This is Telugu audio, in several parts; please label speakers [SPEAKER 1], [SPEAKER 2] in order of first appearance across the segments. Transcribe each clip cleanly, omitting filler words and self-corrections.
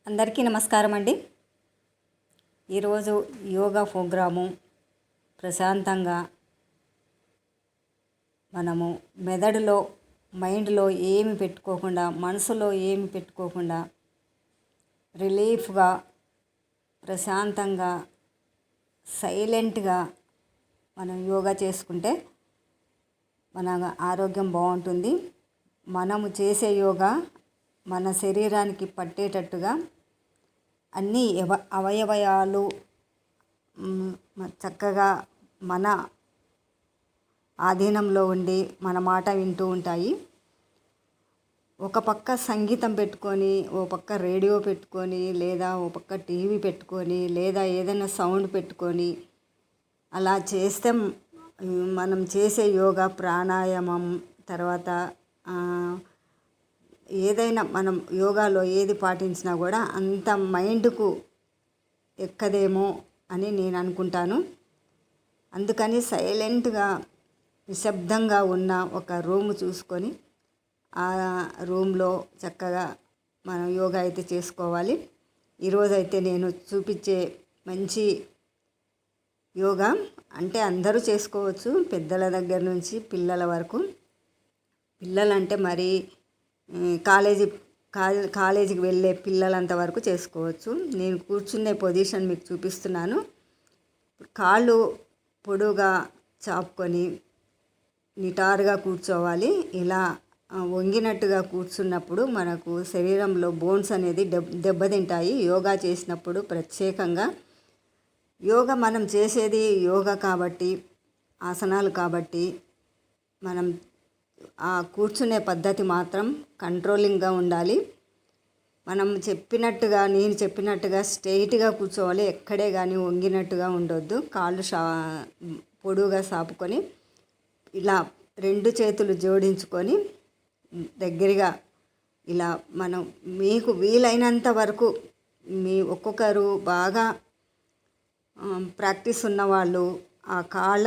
[SPEAKER 1] అందరికీ నమస్కారం అండి. ఈరోజు యోగా ప్రోగ్రాము ప్రశాంతంగా మనము మెదడులో మైండ్లో ఏమి పెట్టుకోకుండా, మనసులో ఏమి పెట్టుకోకుండా రిలీఫ్గా ప్రశాంతంగా సైలెంట్గా మనం యోగా చేసుకుంటే మన ఆరోగ్యం బాగుంటుంది. మనము చేసే యోగా మన శరీరానికి పట్టేటట్టుగా అన్ని అవయవాలు చక్కగా మన ఆధీనంలో ఉండి మన మాట వింటూ ఉంటాయి. ఒక పక్క సంగీతం పెట్టుకొని, ఓ పక్క రేడియో పెట్టుకొని, లేదా ఓ పక్క టీవీ పెట్టుకొని, లేదా ఏదైనా సౌండ్ పెట్టుకొని అలా చేస్తే మనం చేసే యోగా ప్రాణాయామం తర్వాత ఏదైనా మనం యోగాలో ఏది పాటించినా కూడా అంత మైండ్కు ఎక్కదేమో అని నేను అనుకుంటాను. అందుకని సైలెంట్గా నిశ్శబ్దంగా ఉన్న ఒక రూమ్ చూసుకొని ఆ రూమ్లో చక్కగా మనం యోగా అయితే చేసుకోవాలి. ఈరోజైతే నేను చూపించే మంచి యోగా అంటే అందరూ చేసుకోవచ్చు, పెద్దల దగ్గర నుంచి పిల్లల వరకు. పిల్లలంటే మరి కాలేజీకి వెళ్ళే పిల్లలంత వరకు చేసుకోవచ్చు. నేను కూర్చునే పొజిషన్ మీకు చూపిస్తున్నాను. కాళ్ళు పొడుగా చాపుకొని నిటారుగా కూర్చోవాలి. ఇలా వంగినట్టుగా కూర్చున్నప్పుడు మనకు శరీరంలో బోన్స్ అనేది దెబ్బతింటాయి. యోగా చేసినప్పుడు ప్రత్యేకంగా యోగా మనం చేసేది యోగా కాబట్టి, ఆసనాలు కాబట్టి మనం ఆ కూర్చునే పద్ధతి మాత్రం కంట్రోలింగ్గా ఉండాలి. మనం చెప్పినట్టుగా, నేను చెప్పినట్టుగా స్ట్రెయిట్గా కూర్చోవాలి. ఎక్కడే కానీ వంగినట్టుగా ఉండొద్దు. కాళ్ళు పొడుగా సాపుకొని ఇలా రెండు చేతులు జోడించుకొని దగ్గరగా ఇలా మనం మీకు వీలైనంత వరకు ఒక్కొక్కరు బాగా ప్రాక్టీస్ ఉన్నవాళ్ళు ఆ కాళ్ళ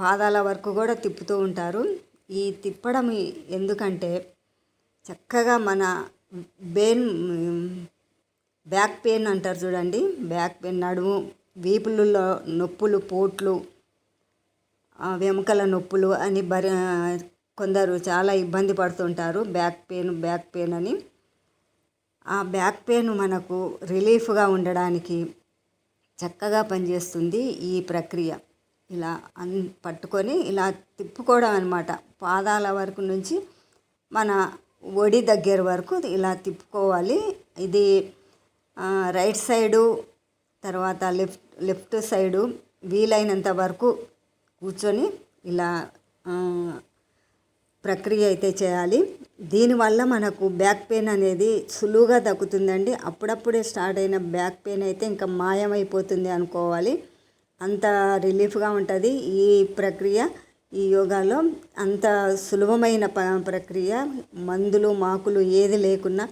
[SPEAKER 1] పాదాల వరకు కూడా తిప్పుతూ ఉంటారు. ఈ తిప్పడం ఎందుకంటే చక్కగా మన బ్యాక్ పెయిన్ అంటారు చూడండి, బ్యాక్ పెయిన్, నడుము, వీపులలో నొప్పులు, పోట్లు, వెముకల నొప్పులు అని కొందరు చాలా ఇబ్బంది పడుతుంటారు. బ్యాక్ పెయిన్ అని. ఆ బ్యాక్ పెయిన్ మనకు రిలీఫ్గా ఉండడానికి చక్కగా పనిచేస్తుంది ఈ ప్రక్రియ. ఇలా పట్టుకొని ఇలా తిప్పుకోవడం అన్నమాట. పాదాల వరకు నుంచి మన ఒడి దగ్గర వరకు ఇలా తిప్పుకోవాలి. ఇది రైట్ సైడు తర్వాత లెఫ్ట్ సైడు వీలైనంత వరకు కూర్చొని ఇలా ప్రక్రియ అయితే చేయాలి. దీనివల్ల మనకు బ్యాక్ పెయిన్ అనేది సులువుగా తగ్గుతుందండి. అప్పుడప్పుడే స్టార్ట్ అయిన బ్యాక్ పెయిన్ అయితే ఇంకా మాయమైపోతుంది అనుకోవాలి. అంత రిలీఫ్గా ఉంటుంది ఈ ప్రక్రియ. ఈ యోగాలో అంత సులభమైన ప్రక్రియ. మందులు మాకులు ఏది లేకున్నా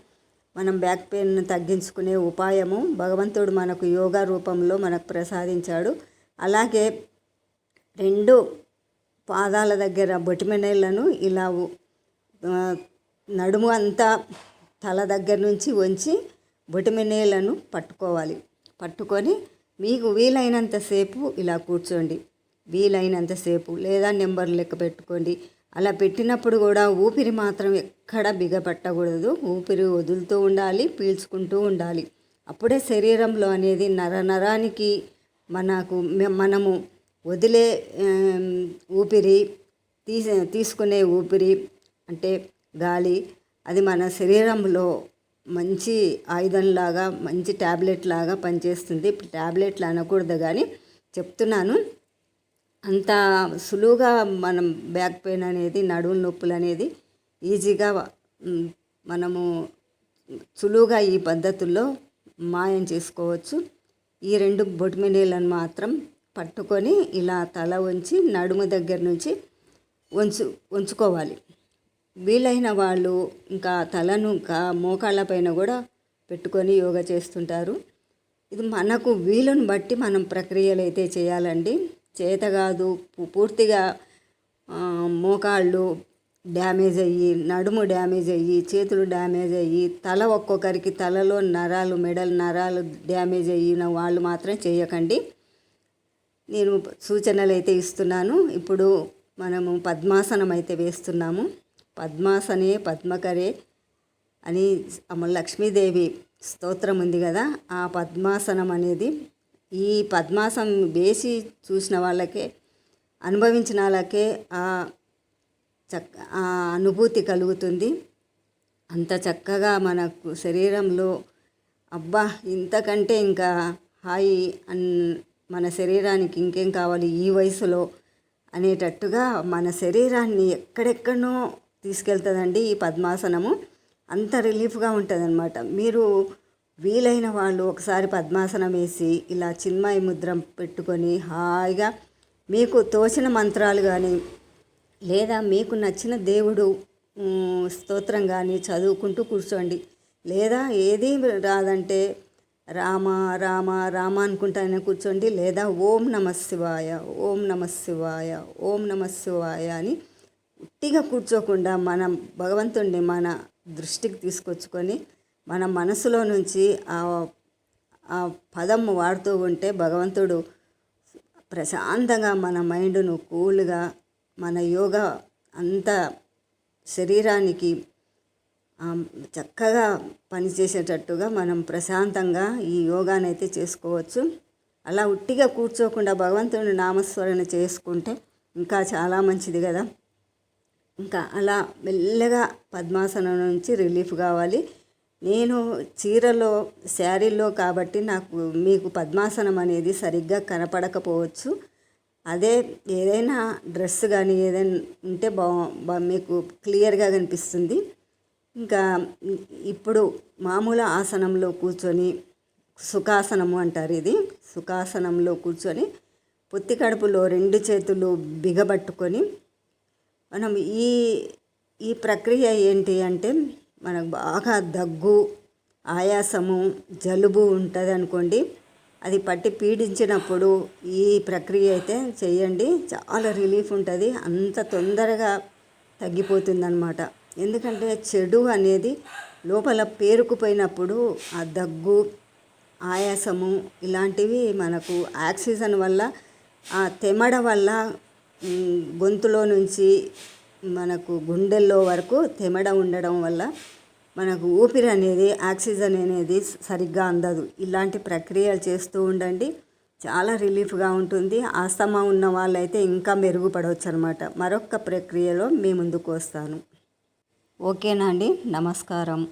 [SPEAKER 1] మనం బ్యాక్ పెయిన్ తగ్గించుకునే ఉపాయము భగవంతుడు మనకు యోగా రూపంలో మనకు ప్రసాదించాడు. అలాగే రెండు పాదాల దగ్గర బొటిమెనేళ్లను ఇలా నడుము అంతా తల దగ్గర నుంచి వంచి బొటిమెనేళ్లను పట్టుకోవాలి. పట్టుకొని మీకు వీలైనంతసేపు ఇలా కూర్చోండి. వీలైనంతసేపు లేదా నెంబర్ లెక్క పెట్టుకోండి. అలా పెట్టినప్పుడు కూడా ఊపిరి మాత్రం ఎక్కడ బిగపట్టకూడదు. ఊపిరి వదులుతూ ఉండాలి, పీల్చుకుంటూ ఉండాలి. అప్పుడే శరీరంలో అనేది నరానికి మనము వదిలే ఊపిరి, తీసుకునే ఊపిరి అంటే గాలి, అది మన శరీరంలో మంచి ఆయుధంలాగా, మంచి ట్యాబ్లెట్ లాగా పనిచేస్తుంది. ట్యాబ్లెట్లు అనకూడదు కానీ చెప్తున్నాను. అంత సులువుగా మనం బ్యాక్ పెయిన్ అనేది, నడుము నొప్పులు అనేది ఈజీగా మనము సులువుగా ఈ పద్ధతుల్లో మాయం చేసుకోవచ్చు. ఈ రెండు బొటిమెనేళ్లను మాత్రం పట్టుకొని ఇలా తల వంచి నడుము దగ్గర నుంచి ఉంచుకోవాలి. వీలైన వాళ్ళు ఇంకా తలను మోకాళ్ళ పైన కూడా పెట్టుకొని యోగా చేస్తుంటారు. ఇది మనకు వీలుని బట్టి మనం ప్రక్రియలు అయితే చేయాలండి. చేత కాదు పూర్తిగా మోకాళ్ళు డ్యామేజ్ అయ్యి, నడుము డ్యామేజ్ అయ్యి, చేతులు డ్యామేజ్ అయ్యి, తల ఒక్కొక్కరికి తలలో నరాలు, మెడల నరాలు డ్యామేజ్ అయిన వాళ్ళు మాత్రం చేయకండి. నేను సూచనలు అయితే ఇస్తున్నాను. ఇప్పుడు మనము పద్మాసనం అయితే వేస్తున్నాము. పద్మాసనే పద్మకరే అని లక్ష్మీదేవి స్తోత్రం ఉంది కదా, ఆ పద్మాసనం అనేది ఈ పద్మాసనం వేసి చూసిన వాళ్ళకే, అనుభవించిన వాళ్ళకే ఆ అనుభూతి కలుగుతుంది. అంత చక్కగా మనకు శరీరంలో అబ్బా ఇంతకంటే ఇంకా హాయి మన శరీరానికి ఇంకేం కావాలి ఈ వయసులో అనేటట్టుగా మన శరీరాన్ని ఎక్కడెక్కడనో తీసుకెళ్తుందండి ఈ పద్మాసనము. అంత రిలీఫ్గా ఉంటుంది అన్నమాట. మీరు వీలైన వాళ్ళు ఒకసారి పద్మాసనం వేసి ఇలా చిన్మయ ముద్ర పెట్టుకొని హాయిగా మీకు తోచిన మంత్రాలు కానీ లేదా మీకు నచ్చిన దేవుడు స్తోత్రం కానీ చదువుకుంటూ కూర్చోండి. లేదా ఏది రాదంటే రామ రామ రామ అనుకుంటానే కూర్చోండి. లేదా ఓం నమః శివాయ, ఓం నమః శివాయ, ఓం నమః శివాయ అని ఉట్టిగా కూర్చోకుండా మనం భగవంతుడిని మన దృష్టికి తీసుకొచ్చుకొని మన మనసులో నుంచి ఆ పదం వాడుతూ ఉంటే భగవంతుడు ప్రశాంతంగా మన మైండ్ను కూల్గా మన యోగా అంతా శరీరానికి చక్కగా పనిచేసేటట్టుగా మనం ప్రశాంతంగా ఈ యోగాని అయితే చేసుకోవచ్చు. అలా ఉట్టిగా కూర్చోకుండా భగవంతుని నామస్మరణ చేసుకుంటే ఇంకా చాలా మంచిది కదా. ఇంకా అలా మెల్లగా పద్మాసనం నుంచి రిలీఫ్ కావాలి. నేను చీరలో శారీలో కాబట్టి మీకు పద్మాసనం అనేది సరిగ్గా కనపడకపోవచ్చు. అదే ఏదైనా డ్రెస్ కానీ ఏదైనా ఉంటే మీకు క్లియర్గా కనిపిస్తుంది. ఇంకా ఇప్పుడు మామూలు ఆసనంలో కూర్చొని సుఖాసనము అంటారు. ఇది సుఖాసనంలో కూర్చొని పొత్తి కడుపులో 2 చేతులు బిగబట్టుకొని మనం ఈ ప్రక్రియ ఏంటి అంటే, మనకు బాగా దగ్గు, ఆయాసము, జలుబు ఉంటుంది అనుకోండి, అది పట్టి పీడించినప్పుడు ఈ ప్రక్రియ అయితే చేయండి. చాలా రిలీఫ్ ఉంటుంది. అంత తొందరగా తగ్గిపోతుందన్నమాట. ఎందుకంటే చెడు అనేది లోపల పేరుకుపోయినప్పుడు ఆ దగ్గు, ఆయాసము ఇలాంటివి మనకు ఆక్సిజన్ వల్ల, ఆ తెమడ వల్ల గొంతులో నుంచి మనకు గుండెల్లో వరకు తెమడ ఉండడం వల్ల మనకు ఊపిరి అనేది, ఆక్సిజన్ అనేది సరిగ్గా అందదు. ఇలాంటి ప్రక్రియలు చేస్తూ ఉండండి. చాలా రిలీఫ్గా ఉంటుంది. ఆస్తమా ఉన్న వాళ్ళైతే ఇంకా మెరుగుపడవచ్చు అనమాట. మరొక ప్రక్రియలో మీ ముందుకు వస్తాను. ఓకేనా అండి? నమస్కారం.